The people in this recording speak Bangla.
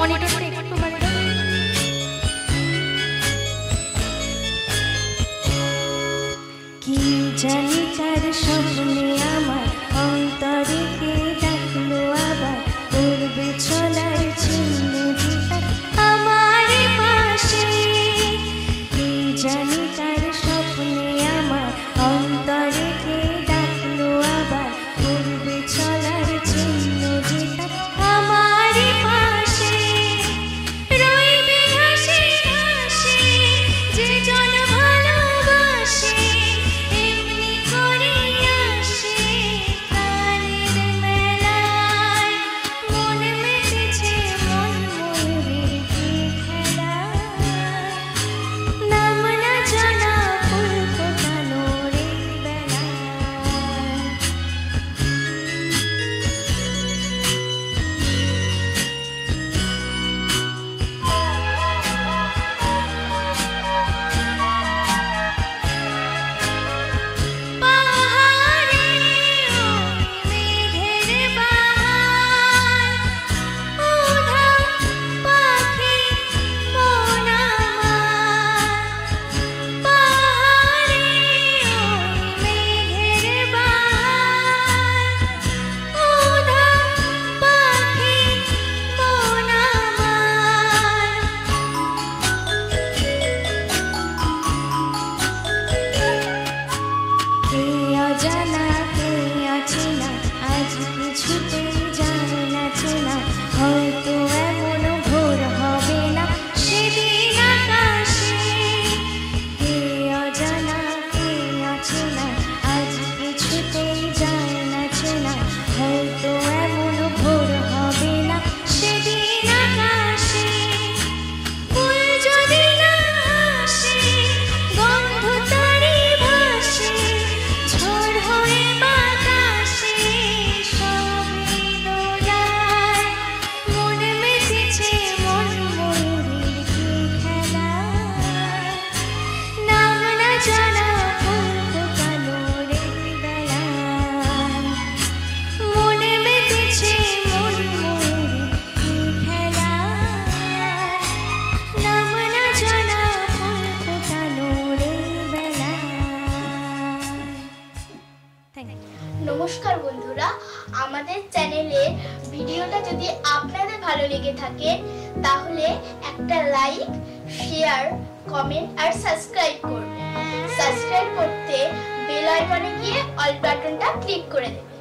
মনিটরটা একটু বাড়িয়ে কি জানি কার স্বপ্নে আমার অন্তরে কে ডাকলো আবার করবে চলার চিহ্ন যেটা আমার পাশে। কি জানি কার স্বপ্নে আমার অন্তরে কে ডাকলো আবার করবে চলার চিহ্ন যেটা আমার পাশে। রইবে হাসি হাসি যে জন ভালোবাসে এমনি করে আসে কালের মেলায় মন মেতেছে মন ময়ূরের কি খেলায়। নাম না জানা ফুল ফোটানোর এই বেলায়। পাহাড়ে ওই মেঘের বাহার উধাও পাখি মন আমার। পাহাড়ে ওই মেঘের বাহার উধাও পাখি মন আমার। কে অজানা কে অচেনা আজ কিছুতেই জানে না চেনা হয়তো এমন ভোর হবে না সেদিন আকাশে। কে অজানা কে অচেনা আজ কিছুতেই জানে না চেনা হয়তো এমন ভোর হবে না সেদিন আকাশে। ফুল যদি না আসে গন্ধ তারি ভাসে ঝড় হয়ে বাতাসে সবে দোলায় মন মেতেছে মন ময়ূরের কি খেলায়। নাম না জানা ফুল ফোটানোর এই বেলায় মন মেতেছে মন ময়ূরের কি খেলায়। নাম না জানা ফুল ফোটানোর এই বেলায়। Thank you. নমস্কার বন্ধুরা, আমাদের চ্যানেলের ভিডিওটা যদি আপনাদের ভালো লেগে থাকে তাহলে একটা লাইক, শেয়ার, কমেন্ট আর সাবস্ক্রাইব করবেন। সাবস্ক্রাইব করতে বেল আইকনে গিয়ে অল বাটনটা ক্লিক করে দেবেন।